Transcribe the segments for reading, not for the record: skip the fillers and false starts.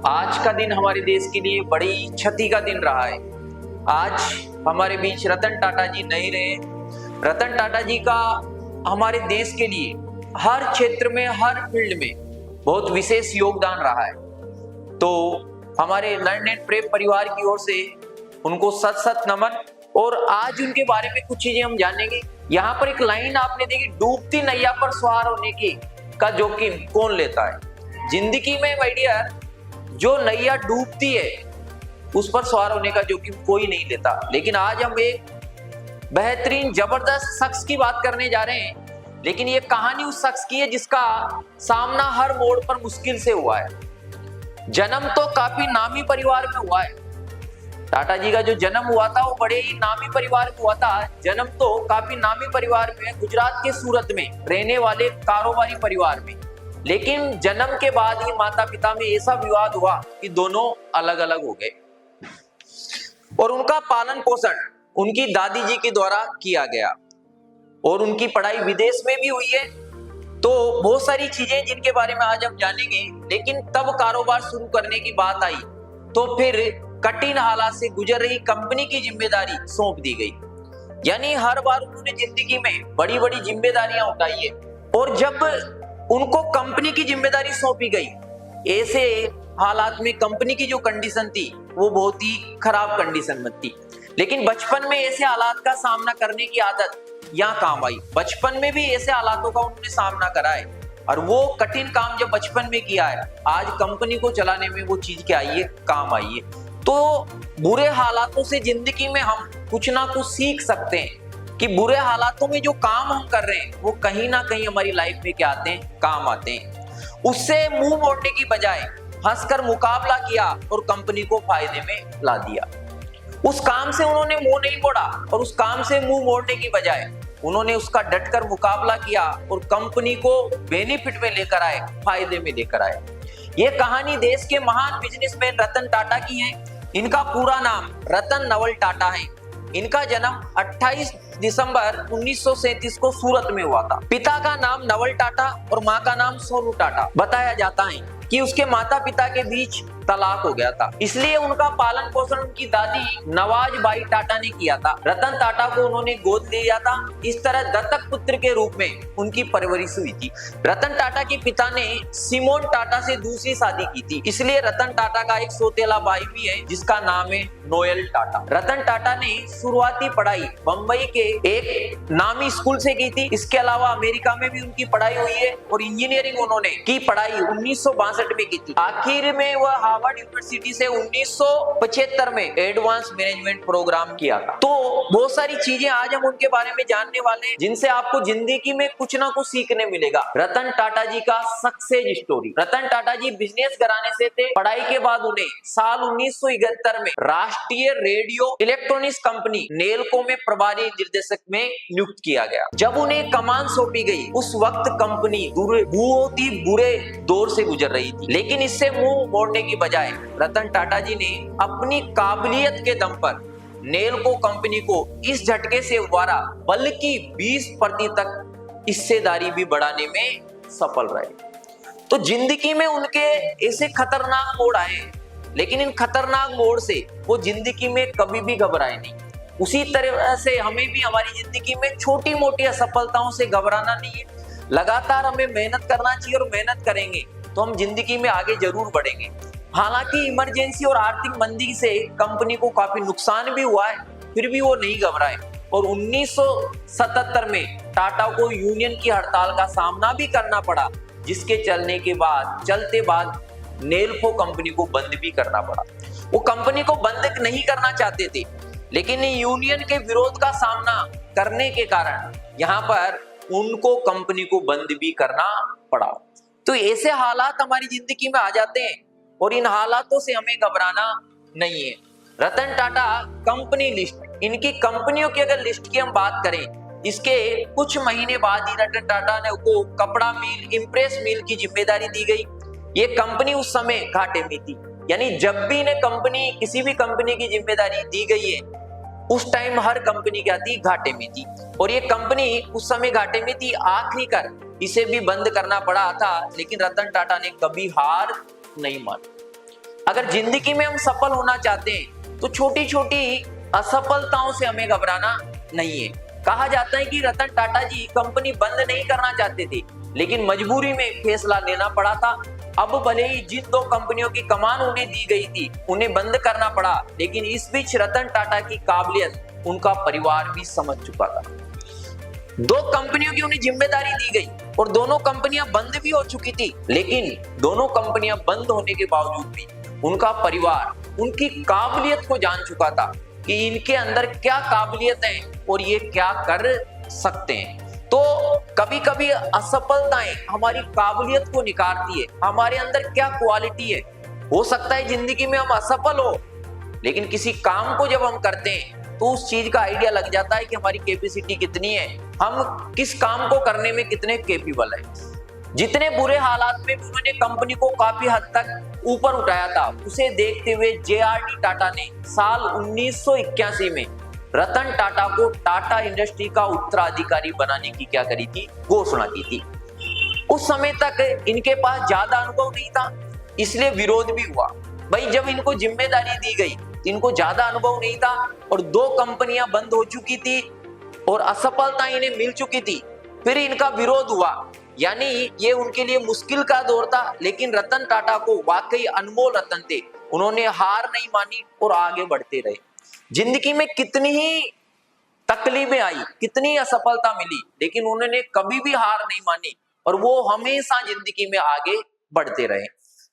आज का दिन हमारे देश के लिए बड़ी क्षति का दिन रहा है। आज हमारे बीच रतन टाटा जी नहीं रहे। रतन टाटा जी का हमारे देश के लिए हर क्षेत्र में, हर फील्ड में बहुत विशेष योगदान रहा है। तो हमारे लर्न एंड प्रे परिवार की ओर से उनको सत सत नमन। और आज उनके बारे में कुछ चीजें हम जानेंगे। यहाँ पर एक लाइन आपने देखी, डूबती नैया पर सवार होने की का जोखिम कौन लेता है। जिंदगी में माय डियर, जो नैया डूबती है उस पर सवार होने का जोखिम कोई नहीं लेता। लेकिन आज हम एक बेहतरीन जबरदस्त शख्स की बात करने जा रहे हैं। लेकिन ये कहानी उस शख्स की है जिसका सामना हर मोड़ पर मुश्किल से हुआ है। जन्म तो काफी नामी परिवार में हुआ है। टाटा जी का जो जन्म हुआ था वो बड़े ही नामी परिवार में हुआ था। जन्म तो काफी नामी परिवार में, गुजरात के सूरत में रहने वाले कारोबारी परिवार में। लेकिन जन्म के बाद ही माता पिता में ऐसा विवाद हुआ कि दोनों अलग अलग हो गए और उनका पालन पोषण उनकी दादी जी के द्वारा किया गया और उनकी पढ़ाई विदेश में भी हुई है। तो बहुत सारी चीजें जिनके बारे में आज हम जानेंगे। लेकिन तब कारोबार शुरू करने की बात आई तो फिर कठिन हालात से गुजर रही कंपनी की जिम्मेदारी सौंप दी गई। यानी हर बार उन्होंने जिंदगी में बड़ी बड़ी जिम्मेदारियां उठाई है और जब उनको कंपनी की जिम्मेदारी सौंपी गई, ऐसे हालात में कंपनी की जो कंडीशन थी वो बहुत ही खराब कंडीशन में थी। लेकिन बचपन में ऐसे हालात का सामना करने की आदत यहाँ काम आई। बचपन में भी ऐसे हालातों का उन्होंने सामना करा है और वो कठिन काम जब बचपन में किया है, आज कंपनी को चलाने में वो चीज क्या आई है, काम आई है। तो बुरे हालातों से जिंदगी में हम कुछ ना कुछ सीख सकते हैं कि बुरे हालातों में जो काम हम कर रहे हैं वो कहीं ना कहीं हमारी लाइफ में क्या आते हैं, काम आते हैं। उससे मुंह मोड़ने की बजाय हंसकर मुकाबला किया और कंपनी को फायदे में ला दिया। उस काम से उन्होंने मुंह नहीं मोड़ा और उस काम से मुंह मोड़ने की बजाय उन्होंने उसका डटकर मुकाबला किया और कंपनी को बेनिफिट में लेकर आए, फायदे में लेकर आए। ये कहानी देश के महान बिजनेसमैन रतन टाटा की है। इनका पूरा नाम रतन नवल टाटा है। इनका जन्म 28 दिसंबर 1937 को सूरत में हुआ था। पिता का नाम नवल टाटा और माँ का नाम सोनू टाटा। बताया जाता है कि उसके माता पिता के बीच तलाक हो गया था, इसलिए उनका पालन पोषण उनकी दादी नवाज बाई टाटा ने किया था। रतन टाटा को उन्होंने गोद लिया था। इस तरह दत्तक पुत्र के रूप में उनकी परवरिश हुई थी। रतन टाटा के पिता ने सिमोन टाटा से दूसरी शादी की थी, इसलिए रतन टाटा का एक सौतेला भाई भी है जिसका नाम है नोएल टाटा। रतन टाटा ने शुरुआती पढ़ाई बंबई के एक नामी स्कूल से की थी। इसके अलावा अमेरिका में भी उनकी पढ़ाई हुई है और इंजीनियरिंग उन्होंने की पढ़ाई 1962 में की थी। आखिर में वह हार्वर्ड यूनिवर्सिटी से 1975 में एडवांस मैनेजमेंट प्रोग्राम किया था। तो बहुत सारी चीजें आज हम उनके बारे में जानने वाले हैं जिनसे आपको जिंदगी में कुछ ना कुछ सीखने मिलेगा। रतन टाटा जी का सक्सेस स्टोरी। रतन टाटा जी बिजनेस घराने से थे। पढ़ाई के बाद उन्हें साल 1971 में राष्ट्रीय रेडियो इलेक्ट्रॉनिक्स कंपनी नेल्को में प्रभारी निर्देशक में नियुक्त किया गया। जब उन्हें कमान सौंपी गई उस वक्त कंपनी बहुत ही बुरे दौर से गुजर रही थी। लेकिन इससे मुंह मोड़ने की बजाय रतन टाटा जी ने अपनी काबिलियत के दम पर नेल्को कंपनी को इस झटके से उबारा, बल्कि 20% तक हिस्सेदारी भी बढ़ाने में सफल रहे। तो जिंदगी में उनके ऐसे खतरनाक मोड़ आए, लेकिन इन खतरनाक मोड़ से वो जिंदगी में कभी भी घबराए नहीं। उसी तरह से हमें भी हमारी जिंदगी में छोटी मोटी असफलताओं से घबराना नहीं है। लगातार हमें मेहनत करना चाहिए और मेहनत करेंगे तो हम जिंदगी में आगे जरूर बढ़ेंगे। हालांकि इमरजेंसी और आर्थिक मंदी से कंपनी को काफी नुकसान भी हुआ है, फिर भी वो नहीं घबराए और 1977 में टाटा को यूनियन की हड़ताल का सामना भी करना पड़ा, जिसके चलते बाद नेल्को कंपनी को बंद भी करना पड़ा। वो कंपनी को बंद नहीं करना चाहते थे, लेकिन यूनियन के विरोध का सामना करने के कारण यहाँ पर उनको कंपनी को बंद भी करना पड़ा। तो ऐसे हालात हमारी जिंदगी में आ जाते हैं और इन हालातों से हमें घबराना नहीं है। रतन टाटा कंपनी लिस्ट, इनकी कंपनियों की अगर लिस्ट की हम बात करें, इसके कुछ महीने बाद ही रतन टाटा ने को कपड़ा मिल, इंप्रेस मिल की जिम्मेदारी दी गई। ये कंपनी उस समय घाटे में थी। यानी जब भी इन्हें किसी भी कंपनी की जिम्मेदारी दी गई है, उस टाइम हर कंपनी क्या थी, घाटे में थी। और ये कंपनी उस समय घाटे में थी, आखिरकार इसे भी बंद करना पड़ा था। लेकिन रतन टाटा ने कभी हार नहीं मानी। अगर जिंदगी में हम सफल होना चाहते हैं तो छोटी छोटी असफलताओं से हमें घबराना नहीं है। कहा जाता है कि रतन टाटा जी कंपनी बंद नहीं करना चाहते थे, लेकिन मजबूरी में फैसला लेना पड़ा था। अब भले ही जिन दो कंपनियों की कमान उन्हें दी गई थी उन्हें बंद करना पड़ा, लेकिन इस बीच रतन टाटा की काबिलियत उनका परिवार भी समझ चुका था। दो कंपनियों की उन्हें जिम्मेदारी दी गई और दोनों कंपनियां बंद भी हो चुकी थी, लेकिन दोनों कंपनियां बंद होने के बावजूद भी उनका परिवार उनकी काबिलियत को जान चुका था कि इनके अंदर क्या काबिलियत है और ये क्या कर सकते हैं। तो कभी कभी असफलताएं हमारी काबिलियत को निखारती है, हमारे अंदर क्या क्वालिटी है। हो सकता है जिंदगी में हम असफल हो, लेकिन किसी काम को जब हम करते हैं तो उस चीज का आइडिया लग जाता है कि हमारी कैपेसिटी कितनी है, हम किस काम को करने में कितने कैपेबल है। जितने बुरे हालात में भी उन्होंने कंपनी को काफी हद तक ऊपर उठाया था, उसे देखते हुए JRD टाटा ने साल 1981 में रतन टाटा को टाटा इंडस्ट्री का उत्तराधिकारी बनाने की क्या करी थी, घोषणा की थी। उस समय तक इनके पास ज्यादा अनुभव नहीं था, इसलिए विरोध भी हुआ। भाई जब इनको जिम्मेदारी दी गई, इनको ज्यादा अनुभव नहीं था और दो कंपनियां बंद हो चुकी थी और असफलता इन्हें मिल चुकी थी, फिर इनका विरोध हुआ। यानी ये उनके लिए मुश्किल का दौर था, लेकिन रतन टाटा को वाकई अनमोल रतन थे। उन्होंने हार नहीं मानी और आगे बढ़ते रहे। जिंदगी में कितनी ही तकलीफें आई, कितनी असफलता मिली, लेकिन उन्होंने कभी भी हार नहीं मानी और वो हमेशा जिंदगी में आगे बढ़ते रहे।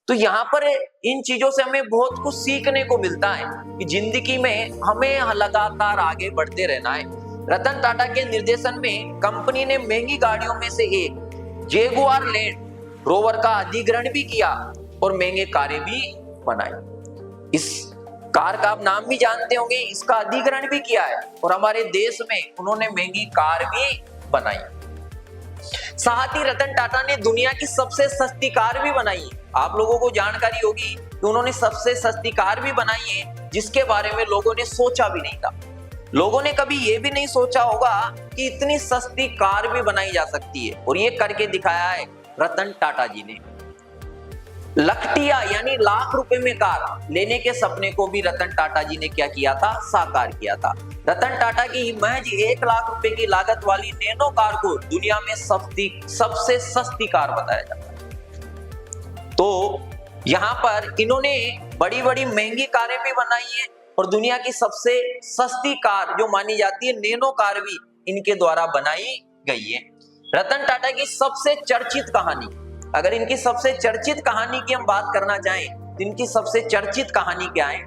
तो यहाँ पर इन चीजों से हमें बहुत कुछ सीखने को मिलता है कि जिंदगी में हमें लगातार आगे बढ़ते रहना है। रतन टाटा के निर्देशन में कंपनी ने महंगी गाड़ियों में से एक जगुआर लैंड रोवर का अधिग्रहण भी किया और महंगे कारें भी बनाई। इस कार का आप नाम भी जानते होंगे, इसका अधिग्रहण भी किया है और हमारे देश में उन्होंने महंगी कार भी बनाई। साथ ही रतन टाटा ने दुनिया की सबसे सस्ती कार भी बनाई है। आप लोगों को जानकारी होगी कि उन्होंने सबसे सस्ती कार भी बनाई है, जिसके बारे में लोगों ने सोचा भी नहीं था। लोगों ने कभी ये भी नहीं सोचा होगा कि इतनी सस्ती कार भी बनाई जा सकती है, और ये करके दिखाया है रतन टाटा जी ने। लखटिया यानी लाख रुपए में कार लेने के सपने को भी रतन टाटा जी ने क्या किया था, साकार किया था। रतन टाटा की महज 1 लाख रुपए की लागत वाली नैनो कार को दुनिया में सबसे सस्ती कार बताया जाता है। तो यहाँ पर इन्होंने बड़ी बड़ी महंगी कारें भी बनाई है और दुनिया की सबसे सस्ती कार जो मानी जाती है नैनो कार भी इनके द्वारा बनाई गई है। रतन टाटा की सबसे चर्चित कहानी, अगर इनकी सबसे चर्चित कहानी की हम बात करना चाहें तो इनकी सबसे चर्चित कहानी क्या है।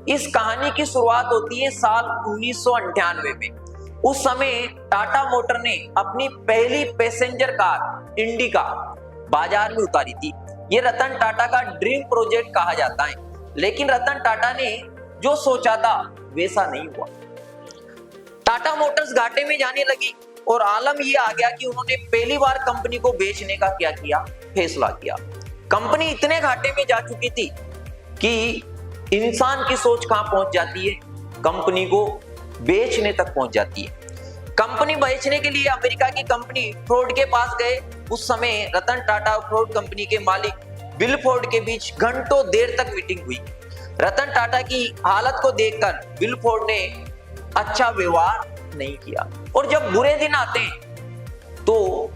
इस कहानी की शुरुआत होती है साल 1998 में। उस समय टाटा मोटर ने अपनी पहली पैसेंजर कार इंडिका बाजार में उतारी थी। ये रतन टाटा का ड्रीम प्रोजेक्ट कहा जाता है, लेकिन रतन टाटा ने जो सोचा था वैसा नहीं हुआ। टाटा मोटर्स घाटे में जाने लगी और आलम ये आ गया कि उन्होंने पहली बार कंपनी को बेचने का क्या किया, फैसला किया। कंपनी इतने घाटे में जा चुकी थी कि इंसान की सोच कहां पहुंच जाती है, कंपनी को बेचने तक पहुंच जाती है। कंपनी बेचने के लिए अमेरिका की कंपनी फोर्ड के पास गए। उस समय रतन टाटा और फोर्ड कंपनी के मालिक बिल फोर्ड के बीच घंटों देर तक मीटिंग हुई। रतन टाटा की हालत को देखकर बिल फोर्ड ने अच्छा व्यवहार नहीं किया, और जब बुरे दिन आते हैं तो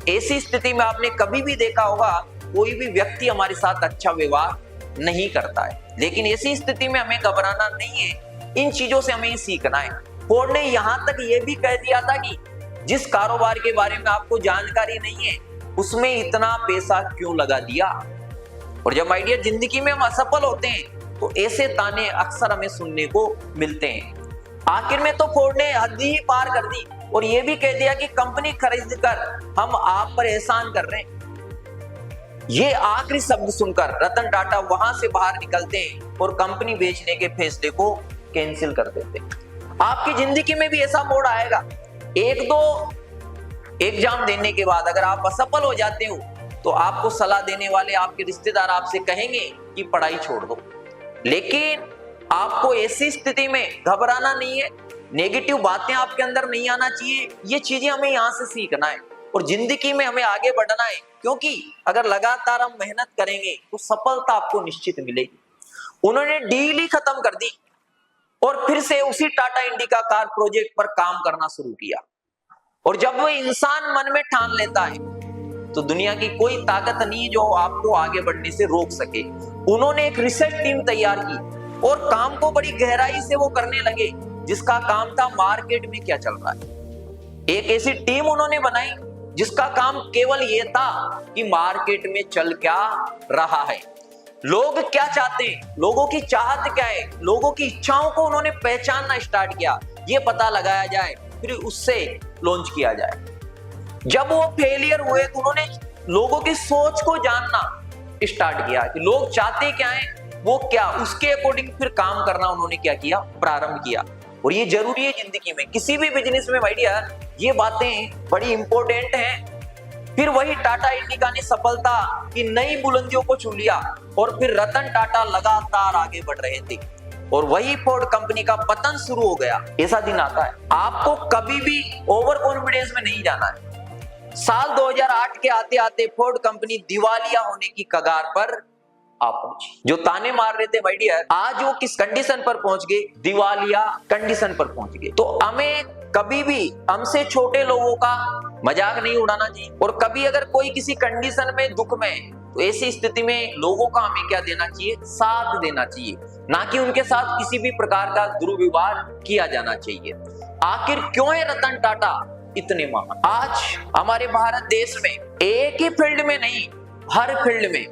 ऐसी स्थिति में आपने कभी भी देखा होगा कोई भी व्यक्ति हमारे साथ अच्छा व्यवहार नहीं करता है, लेकिन ऐसी स्थिति में हमें घबराना नहीं है। इन चीजों से हमें सीखना है। फोर्ड ने यहां तक यह भी कह दिया था कि जिस कारोबार के बारे में आपको जानकारी नहीं है उसमें इतना पैसा क्यों लगा दिया। और जब आइडिया जिंदगी में हम असफल होते हैं तो ऐसे ताने अक्सर हमें सुनने को मिलते हैं। आखिर में तो फोर्ड ने हद ही पार कर दी और यह भी कह दिया कि कंपनी खरीद कर हम आप पर एहसान कर रहे हैं। ये आखिरी शब्द सुनकर रतन टाटा वहां से बाहर निकलते हैं और कंपनी बेचने के फैसले को कैंसिल कर देते हैं। आपकी जिंदगी में भी ऐसा मोड़ आएगा। 1-2 एग्जाम देने के बाद अगर आप असफल हो जाते हो तो आपको सलाह देने वाले आपके रिश्तेदार आपसे कहेंगे कि पढ़ाई छोड़ दो, लेकिन आपको ऐसी स्थिति में घबराना नहीं है। नेगेटिव बातें आपके अंदर नहीं आना चाहिए। ये चीजें हमें यहाँ से सीखना है और जिंदगी में हमें आगे बढ़ना है, क्योंकि अगर लगातार हम मेहनत करेंगे तो सफलता आपको निश्चित मिलेगी। उन्होंने डील ही खत्म कर दी और फिर से उसी टाटा इंडिका कार प्रोजेक्ट पर काम करना शुरू किया। और जब वो इंसान मन में ठान लेता है तो दुनिया की कोई ताकत नहीं जो आपको आगे बढ़ने से रोक सके। उन्होंने एक रिसर्च टीम तैयार की और काम को बड़ी गहराई से वो करने लगे, जिसका काम था मार्केट में क्या चल रहा है। एक ऐसी टीम उन्होंने बनाई जिसका काम केवल ये था कि मार्केट में चल क्या रहा है, लोग क्या चाहते हैं, लोगों की चाहत क्या है, लोगों की इच्छाओं को उन्होंने पहचानना स्टार्ट किया, ये पता लगाया जाए, फिर उससे लॉन्च किया जाए। जब वो फेलियर हुए तो उन्होंने लोगों की सोच को जानना स्टार्ट किया कि लोग चाहते क्या हैं, वो क्या, उसके अकॉर्डिंग फिर काम करना उन्होंने क्या किया, प्रारंभ किया। और ये जरूरी है जिंदगी में, किसी भी बिजनेस में भाई डियर, ये बातें बड़ी इंपॉर्टेंट हैं। फिर वही टाटा इंडिका ने सफलता की नई बुलंदियों को छू लिया और फिर रतन टाटा लगातार आगे बढ़ रहे थे और वही फोर्ड कंपनी का पतन शुरू हो गया। ऐसा दिन आता है, आपको कभी भी ओवर कॉन्फिडेंस में नहीं जाना है। साल 2008 के आते आते फोर्ड कंपनी दिवालिया होने की कगार पर आ पहुंची। जो ताने मार रहे थे भाई डियर, आज वो किस कंडीशन पर पहुंच गए, दिवालिया कंडीशन पर पहुंच गए। तो हमें कभी भी हमसे छोटे लोगों का मजाक नहीं उड़ाना चाहिए। और कभी अगर कोई किसी कंडीशन में, दुख में, तो ऐसी स्थिति में लोगों का हमें क्या देना चाहिए, साथ देना चाहिए, ना कि उनके साथ किसी भी प्रकार का दुर्व्यवहार किया जाना चाहिए। आखिर क्यों है रतन टाटा इतने महान? आज हमारे भारत देश में एक ही फील्ड में नहीं, हर फील्ड में,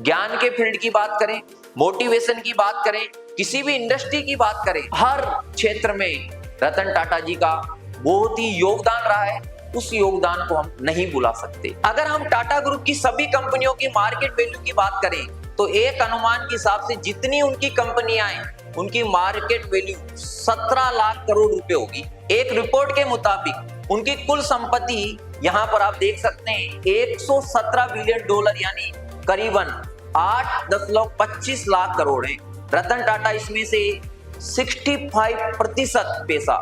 ज्ञान के फील्ड की बात करें, मोटिवेशन की बात करें, किसी भी इंडस्ट्री की बात करें, हर क्षेत्र में रतन टाटा जी का बहुत ही योगदान रहा है। उस योगदान को हम नहीं भुला सकते। अगर हम टाटा ग्रुप की सभी कंपनियों की मार्केट वैल्यू की बात करें तो एक अनुमान के हिसाब से जितनी उनकी कंपनियां हैं, उनकी मार्केट वैल्यू 17 लाख करोड़ रुपए होगी। एक रिपोर्ट के मुताबिक उनकी कुल संपत्ति यहाँ पर आप देख सकते हैं 117 बिलियन डॉलर यानी करीबन 8.25 लाख करोड़ है। रतन टाटा इसमें से 65% पैसा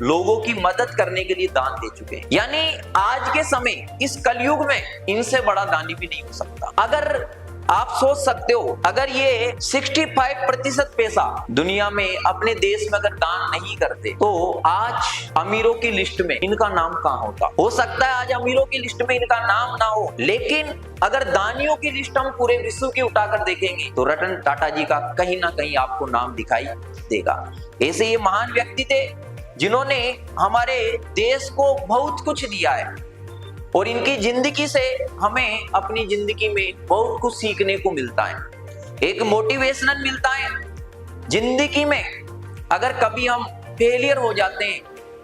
लोगों की मदद करने के लिए दान दे चुके हैं। यानी आज के समय इस कलयुग में इनसे बड़ा दानी भी नहीं हो सकता। अगर आप सोच सकते हो, अगर ये 65% पैसा दुनिया में अपने देश में अगर दान नहीं करते तो आज अमीरों की लिस्ट में इनका नाम कहाँ होता। हो सकता है आज अमीरों की लिस्ट में इनका नाम ना हो, लेकिन अगर दानियों की लिस्ट हम पूरे विश्व की उठाकर देखेंगे तो रतन टाटा जी का कहीं ना कहीं आपको नाम दिखाई देगा। ऐसे ये महान व्यक्ति थे जिन्होंने हमारे देश को बहुत कुछ दिया है और इनकी जिंदगी से हमें अपनी जिंदगी में बहुत कुछ सीखने को मिलता है, एक मोटिवेशनल मिलता है जिंदगी में। अगर कभी हम फेलियर हो जाते हैं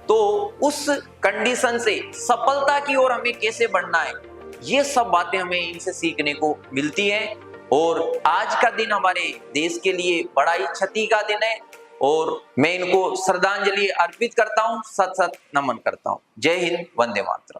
तो उस कंडीशन से सफलता की ओर हमें कैसे बढ़ना है, ये सब बातें हमें इनसे सीखने को मिलती हैं। और आज का दिन हमारे देश के लिए बड़ा ही क्षति का दिन है और मैं इनको श्रद्धांजलि अर्पित करता हूँ, सत सत नमन करता हूँ। जय हिंद, वंदे मातरम।